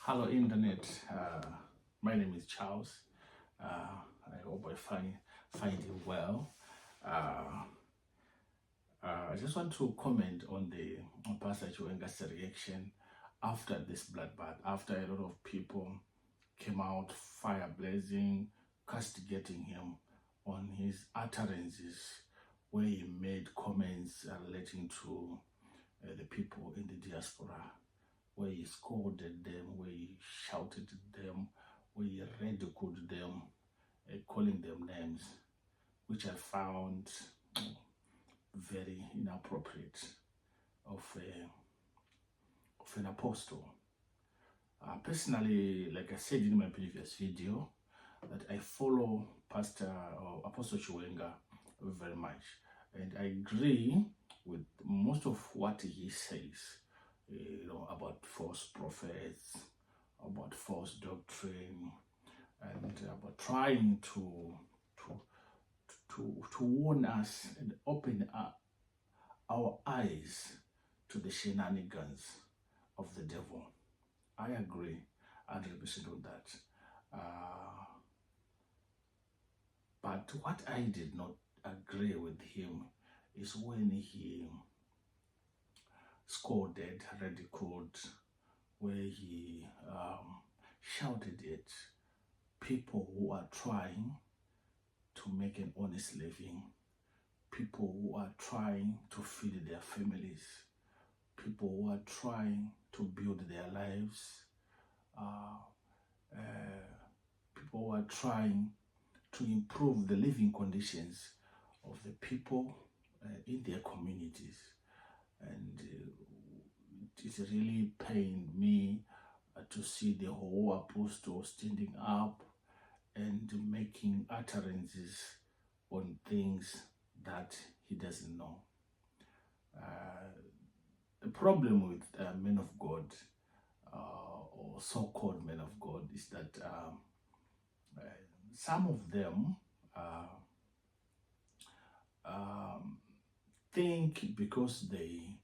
Hello, Internet. My name is Charles. I hope I find you well. Uh, I just want to comment on the on Pastor Chiwenga's reaction after this bloodbath, after a lot of people came out fire blazing, castigating him on his utterances, where he made comments relating to the people in the diaspora, where he scolded them, where he shouted at them, where he ridiculed them, calling them names, which I found very inappropriate of, of an apostle. Personally, like I said in my previous video, that I follow Pastor or Apostle Chiwenga very much, and I agree with most of what he says. About false prophets, about false doctrine, and about trying to warn us and open up our eyes to the shenanigans of the devil. I agree 100% on that. But what I did not agree with him is when he scolded, ridiculed, where he shouted at people who are trying to make an honest living, people who are trying to feed their families, people who are trying to build their lives, people who are trying to improve the living conditions of the people in their communities. And it really pained me to see the whole apostle standing up and making utterances on things that he doesn't know. The problem with men of God, or so-called men of God, is that some of them think because they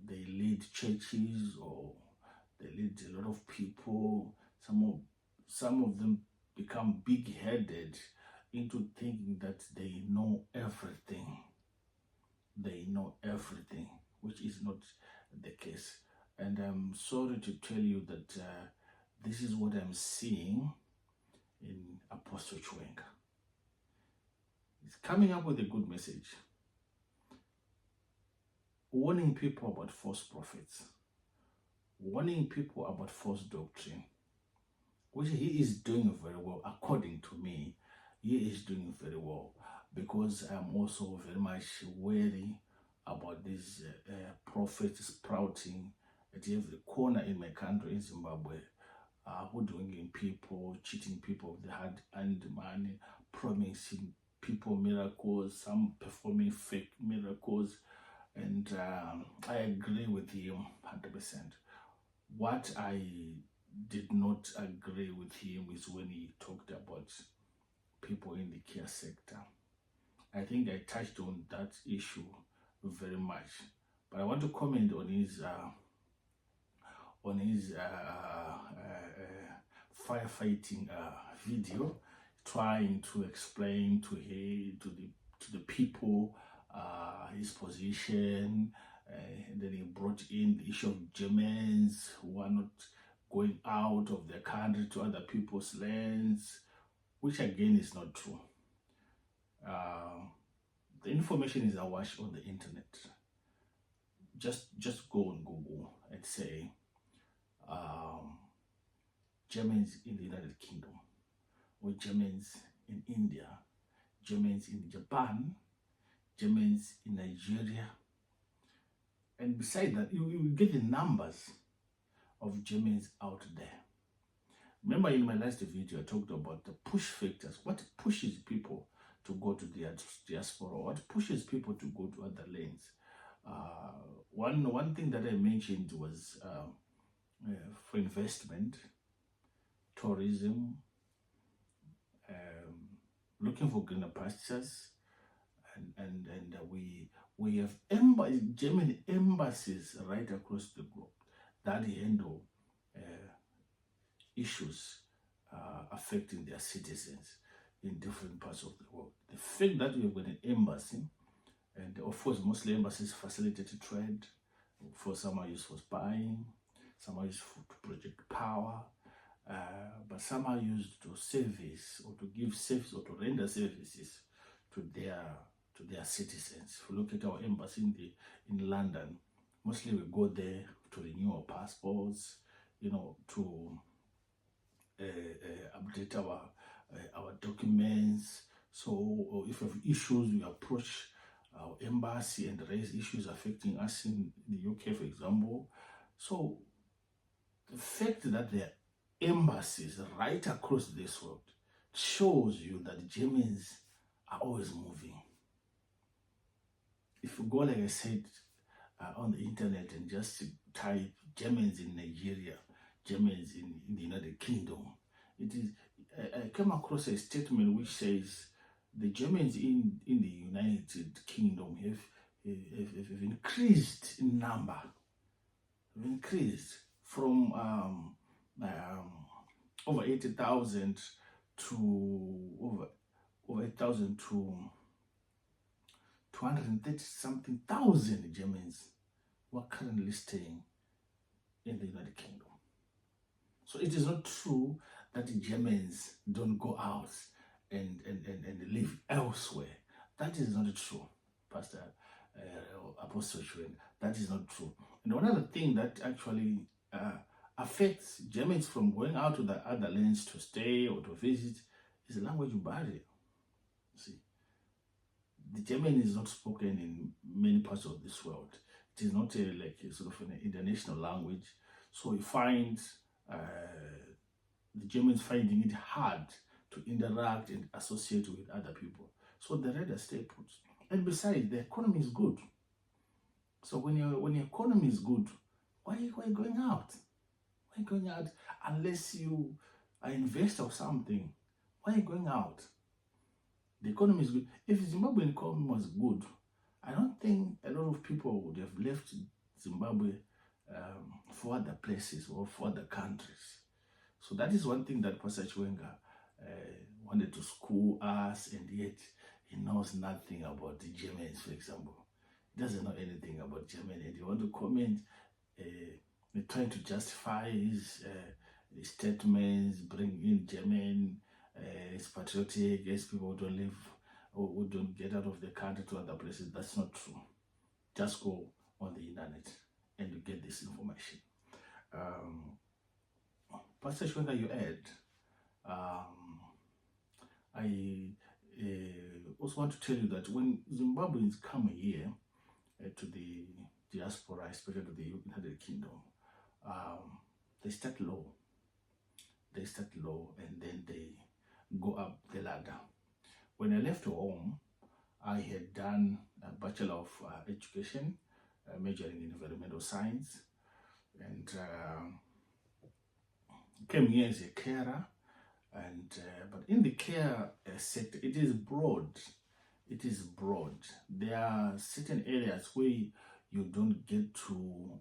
lead churches or they lead a lot of people, some of them become big-headed into thinking that they know everything. They know everything, which is not the case. And I'm sorry to tell you that this is what I'm seeing in Apostle Chiwenga. He's coming up with a good message, warning people about false prophets, warning people about false doctrine, which he is doing very well. According to me, he is doing very well, because I'm also very much wary about these prophets sprouting at every corner in my country, in Zimbabwe, hoodwinking people, cheating people of the hard-earned money, promising people miracles, some performing fake miracles. And I agree with him 100%. What I did not agree with him is when he talked about people in the care sector. I think I touched on that issue very much, but I want to comment on his firefighting video, trying to explain to the people his position, and then he brought in the issue of Germans who are not going out of their country to other people's lands, which again is not true. The information is awash on the internet. Just go on Google and say Germans in the United Kingdom, or Germans in India, Germans in Japan, Germans in Nigeria. And beside that, you will get the numbers of Germans out there. Remember, in my last video, I talked about the push factors. What pushes people to go to the diaspora? What pushes people to go to other lands? One thing that I mentioned was for investment, tourism, looking for greener pastures, and we have German embassies right across the globe that handle issues affecting their citizens in different parts of the world. The fact that we have got an embassy, and of course, mostly embassies facilitate trade. For some are used for spying, some are used to project power, but some are used to service or to give service or to render services to their citizens. If you look at our embassy in London, mostly we go there to renew our passports, to update our documents. So if we have issues, we approach our embassy and raise issues affecting us in the UK, for example. So the fact that there are embassies right across this world shows you that Germans are always moving. If you go, like I said, on the internet and just type Germans in Nigeria, Germans in the United Kingdom, I came across a statement which says the Germans in the United Kingdom have increased in number, have increased from over 80,000 to over 8,000 to 230 something thousand Germans who are currently staying in the United Kingdom. So it is not true that the Germans don't go out and live elsewhere. That is not true, Pastor Apostle Chiwenga. That is not true. And one other thing that actually affects Germans from going out to the other lands to stay or to visit is the language barrier. See, the German is not spoken in many parts of this world. It is not like a sort of an international language. So you find the Germans finding it hard to interact and associate with other people. So they rather stay put. And besides, the economy is good. So when your economy is good, why are you going out? Why are you going out unless you are an investor or something? Why are you going out? The economy is good. If the Zimbabwean economy was good, I don't think a lot of people would have left Zimbabwe for other places or for other countries. So that is one thing that Pastor Chiwenga wanted to school us, and yet he knows nothing about the Germans, for example. He doesn't know anything about Germany, and he want to comment, trying to justify his statements, bring in German, it's patriotic, as people who don't live or who don't get out of the country to other places. That's not true. Just go on the internet and you get this information. Pastor Chiwenga, you add, I also want to tell you that when Zimbabweans come here to the diaspora, especially to the United Kingdom, they start low. They start low and then they go up the ladder. When I left home, I had done a Bachelor of Education, majoring in environmental science, and came here as a carer. And but in the care sector, it is broad. It is broad. There are certain areas where you don't get to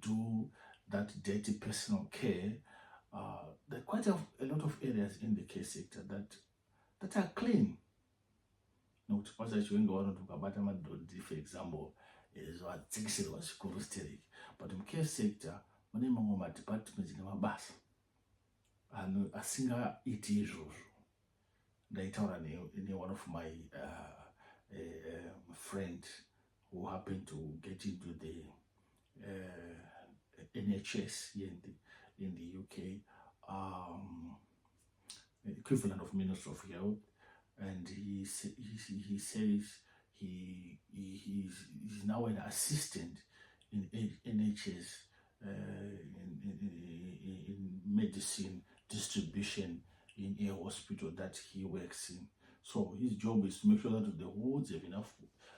do that dirty personal care. There are quite a lot of areas in the care sector that are clean. Nokuti Pastor Chiwenga wanoti ukabata madhodhi, for example, zvadzikisirwa zvikuru stereki. But in care sector, mune mamwe madepartments nemabasa asingaiti izvozvo. Ndaitaura one of my friend who happened to get into the NHS here in the UK, equivalent of Minister of Health, and he says he's now an assistant in NHS in medicine distribution in a hospital that he works in. So his job is to make sure that the wards have enough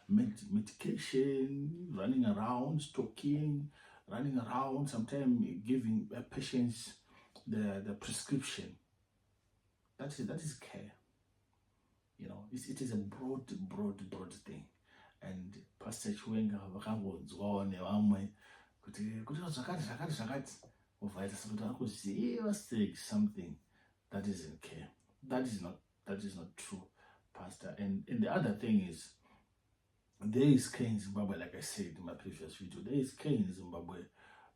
medication, running around, stocking, running around, sometimes giving patients the prescription. That is care. You know, it is a broad thing. And Pastor Chiwenga vakambonzwawo nevamwe kuti zvakati ovhaita sekuti akuziva something that isn't care. That is not true, Pastor. And the other thing is, there is care in Zimbabwe, like I said in my previous video. There is care in Zimbabwe.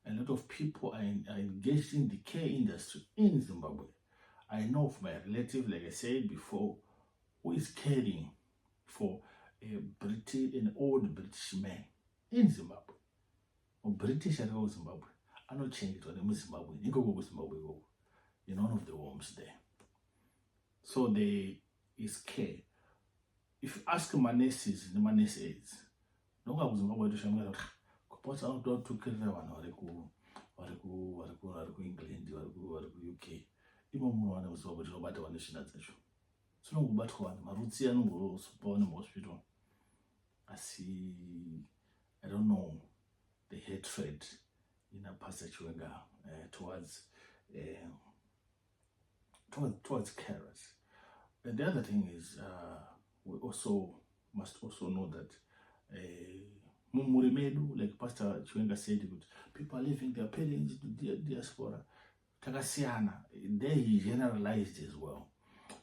A lot of people are engaged in the care industry in Zimbabwe. I know of my relative, like I said before, who is caring for an old British man in Zimbabwe. Or British at Zimbabwe. I not change it on Zimbabwe. You go to Zimbabwe in one of the homes there. So there is care. If you ask my nieces, the nieces, don't go to Zimbabwe to Shamga. Kupasa out to Kiravan or England or UK. Even one was over to Robert one nation at the show. So no but one, Maruzian was born in hospital. I don't know the hatred in a Pastor Chiwenga towards carers. And the other thing is, we must also know that Mumurimedu, like Pastor Chiwenga said, people are leaving their parents to the diaspora. Takasiana, there he generalized as well.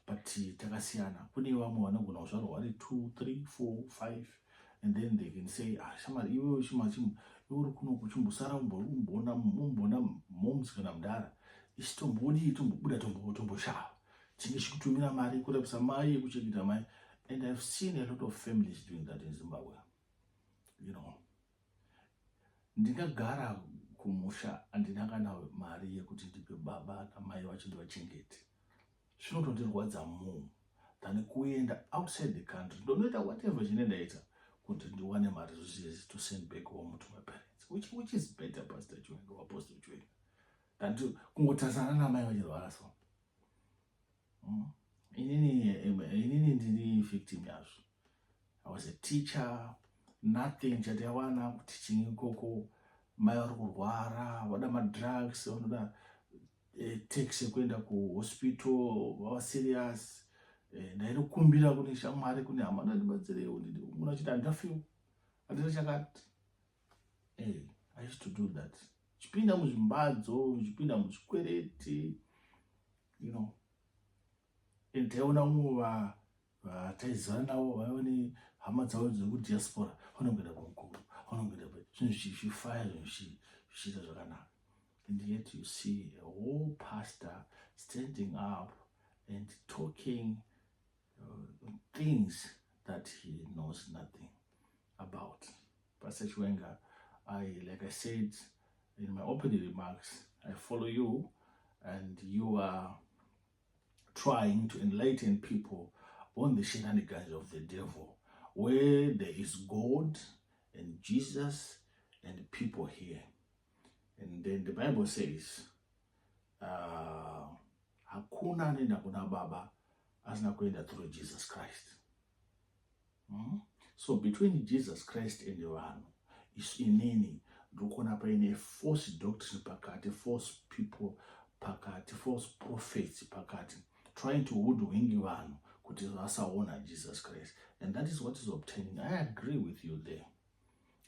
But Takasiana, kune vamwe vanogona kuzvarwa vari 2, 3, 4, 5, and then they can say, shamari iwe uri kuno kuchimbosara mumbona moms kana mudhara ichitombodi tombobuda tomboshava chinge chikutumira mari kurapisa mai yekuchengeta mai. And I've seen a lot of families doing that in Zimbabwe. You know, ndingagara kumusha andina kana mari yekuti ndipe baba namai vacho ndivachengete, zvinotondirwadza more than kuenda outside the country ndonoita whatever chinendaita kuti ndiwane mari zvozizvi to send back home to my parents, which is better, Pastor Chiwenga or Apostle Chiwenga, than to kungotasana namai vachirwara so. Inini ndini victim yazvo. I was a teacher, nothing chatawana teaching ikoko, mai vari kurwara, vada madrugs, vanoda taxi kuenda kuhospital, vava serious. Ndainokumbira kune shamwari kune hama ndandibatsirewo munachiti handafiwo handina chakati. I used to do that. Chipinda muzvimbadzo, chipinda muzvikwereti, you know. Ndaiona umwe vataizana navo vaione hama dzavo dziri kudiaspora vanongoenda kumukuru, vanongoenda zvinhu zvichifaya, zvinhu zvichiita zvakanaka. And yet you see a whole pastor standing up and talking things that he knows nothing about. Pastor Chiwenga, like I said in my opening remarks, I follow you, and you are trying to enlighten people on the shenanigans of the devil, where there is God and Jesus and people here. And then the Bible says, hakuna nenda kuna baba asina kuenda through Jesus Christ. So between Jesus Christ and vanhu is inini ndokona paine false doctrine pakati, false people pakati, false prophets pakati, trying to hoodwink vanhu kuti vasaona Jesus Christ. And that is what is obtaining. I agree with you there.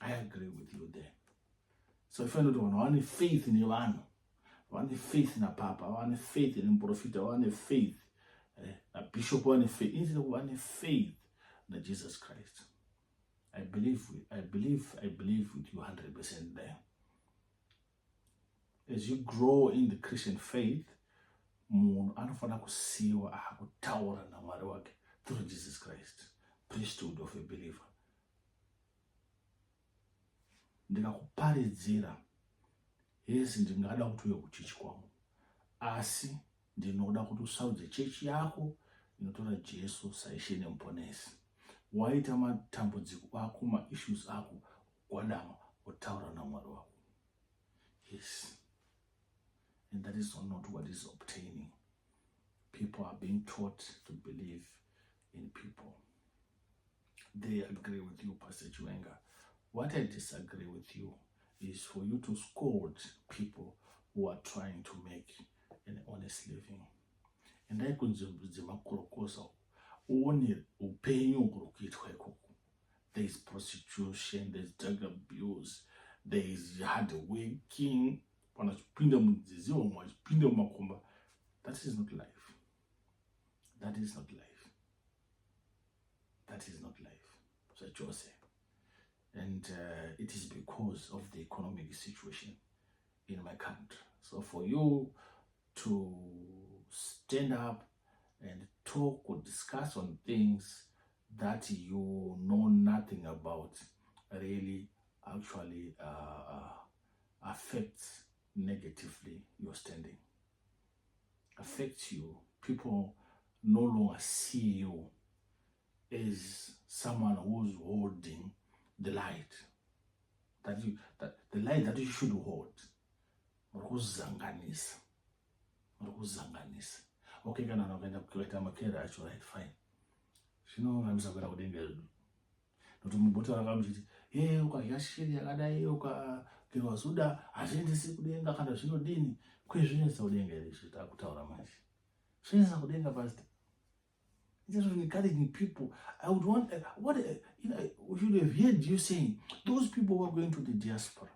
I agree with you there. So if I know one have faith in vanhu, one faith in a papa, one faith in a prophet, one faith a bishop, one faith, instead of one faith in Jesus Christ. I believe with you 100% there. As you grow in the Christian faith, munhu anofana kusiwa akutaura naMwari wake through Jesus Christ, priesthood of a believer. Ndikakuparidzira, yes, ndingada kuti uye kuchechi kwangu, asi ndinoda kuti usaudze chechi yako inotora Jesu saishe nemuponesi. Waita matambudziko ako, ma-issues ako, kwadama wotaura naMwari wako. Yes. And that is not what is obtaining. People are being taught to believe in people. They agree with you, Pastor Chiwenga. What I disagree with you is for you to scold people who are trying to make an honest living. And I could there is prostitution, there's drug abuse, there is hard working, wanachipinda mudziziwa mwachipinda mumakomba. That is not life. That is not life. That is not life. So Jose. And it is because of the economic situation in my country. So for you to stand up and talk or discuss on things that you know nothing about really actually affects negatively your standing. Affects you. People no longer see you as someone who's holding the light that the light that you should hold. Okay, kana nakaenda kukaita makera acho, right, fine. Zvinoramisa kuenda kudenga zvinhu. Nokuti mubhoti vakamuchiti, ukadya shiri yakadai, ukagerwa zuda, hazviendesi kudenga kana zvinodini. Kwezvinoendesa kudenga here zvitakutaura manje. Zvinoendesa kudenga pastor. Instead of encouraging people, I would want, we should have heard you saying, those people who are going to the diaspora,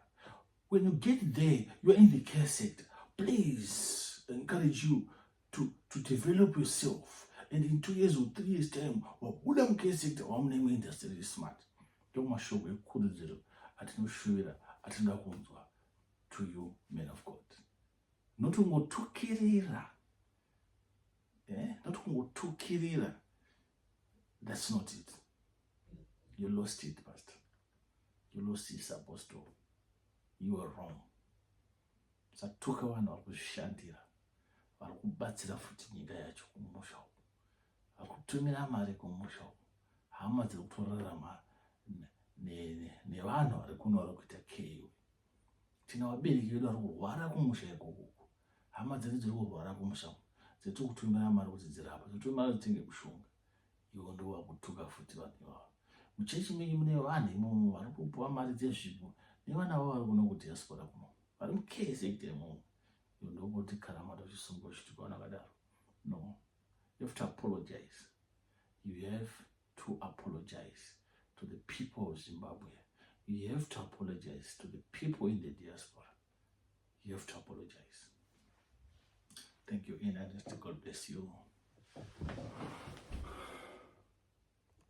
when you get there, you are in the care sector. Please encourage you to develop yourself. And in 2 years or 3 years' time, wabuda mukare sector, wamunenge industry smart. Ndomashoko ekukurudziro atinoshuvira atinoda kunzwa to you, men of God. Not kungotukirira. Not kungotukirira. That's not it. You lost it, pastor. You lost it, apostle. You are wrong. Satuka vanhu vari kuzvishandira, vari kubatsira futi nyika yacho kumusha uku, vari kutumira mari kumusha uku, hama dziri kutorarama nevanhu vari kuno vari kuita KU. Tina vabereki vedu vari kurwara kumusha ikoko, hama dzedu dziri kurwara kumusha uku, dziri kutumira mari kuti dzirapa, dziri mari dzitenge kushonga. Ivo ndo vakutuka futi vanhu ivavo. Muchechi menyu mune vanhu imomo vari kupuwa mari dzezvipo nevana vavo vari kuno kudiaspora kuno. Vari mukare sector imomo. Ivo ndokoti karamata chisungo chitikwana kadaro. No. You have to apologize. You have to apologize to the people of Zimbabwe. You have to apologize to the people in the diaspora. You have to apologize. Thank you, Ina. God bless you.